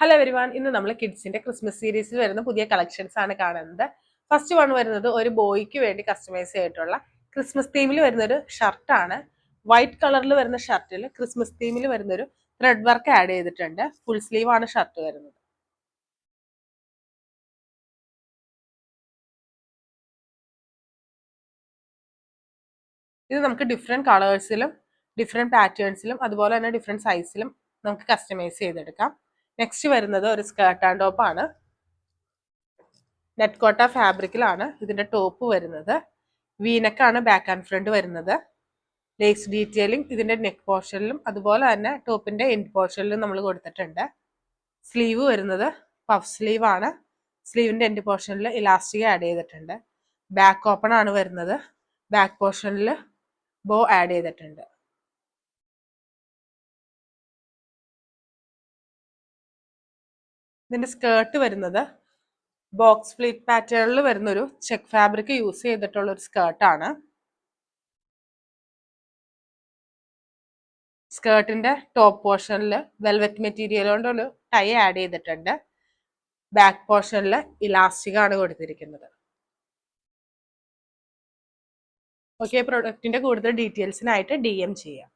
Hello everyone, ഇന്ന് നമ്മൾ കിഡ്സിന്റെ Christmas സീരീസിൽ വരുന്ന പുതിയ കളക്ഷൻസ് ആണ് കാണുന്നത്. ഫസ്റ്റ് വൺ വരുന്നത് ഒരു ബോയ്ക്ക് വേണ്ടി കസ്റ്റമൈസ് ചെയ്തിട്ടുള്ള ക്രിസ്മസ് തീമിൽ വരുന്ന ഒരു ഷർട്ടാണ്. വൈറ്റ് കളറിൽ വരുന്ന ഷർട്ടിൽ ക്രിസ്മസ് തീമിൽ വരുന്ന ഒരു ത്രെഡ് വർക്ക് ആഡ് ചെയ്തിട്ടുണ്ട്. ഫുൾ സ്ലീവ് ആണ് ഷർട്ട് വരുന്നത്. ഇത് നമുക്ക് ഡിഫറെന്റ് കളേഴ്സിലും ഡിഫറെന്റ് പാറ്റേൺസിലും അതുപോലെ തന്നെ ഡിഫറെന്റ് സൈസിലും നമുക്ക് കസ്റ്റമൈസ് ചെയ്തെടുക്കാം. നെക്സ്റ്റ് വരുന്നത് ഒരു സ്കേർട്ട് ആൻഡ് ടോപ്പ് ആണ്. നെറ്റ് കോട്ട ഫാബ്രിക്കിലാണ് ഇതിന്റെ ടോപ്പ് വരുന്നത്. വീനക്കാണ് ബാക്ക് ആൻഡ് ഫ്രണ്ട് വരുന്നത്. ലേസ് ഡീറ്റെയിലിംഗ് ഇതിന്റെ നെക്ക് പോർഷനിലും അതുപോലെ തന്നെ ടോപ്പിന്റെ എൻഡ് പോർഷനിലും നമ്മൾ കൊടുത്തിട്ടുണ്ട്. സ്ലീവ് വരുന്നത് പഫ് സ്ലീവ് ആണ്. സ്ലീവിന്റെ എൻഡ് പോർഷനിൽ ഇലാസ്റ്റിക് ആഡ് ചെയ്തിട്ടുണ്ട്. ബാക്ക് ഓപ്പൺ ആണ് വരുന്നത്. ബാക്ക് പോർഷനിൽ ബോ ആഡ് ചെയ്തിട്ടുണ്ട്. ഇതിന്റെ സ്കേർട്ട് വരുന്നത് ബോക്സ് പ്ലീറ്റ് പാറ്റേണിൽ വരുന്ന ഒരു ചെക്ക് ഫാബ്രിക് യൂസ് ചെയ്തിട്ടുള്ള ഒരു സ്കേർട്ടാണ്. സ്കേർട്ടിന്റെ ടോപ്പ് പോർഷനിൽ വെൽവെറ്റ് മെറ്റീരിയൽ കൊണ്ട് ഒരു ടൈ ആഡ് ചെയ്തിട്ടുണ്ട്. ബാക്ക് പോർഷനിൽ ഇലാസ്റ്റിക് ആണ് കൊടുത്തിരിക്കുന്നത്. ഓക്കെ, പ്രൊഡക്റ്റിന്റെ കൂടുതൽ ഡീറ്റെയിൽസിനായിട്ട് DM ചെയ്യാം.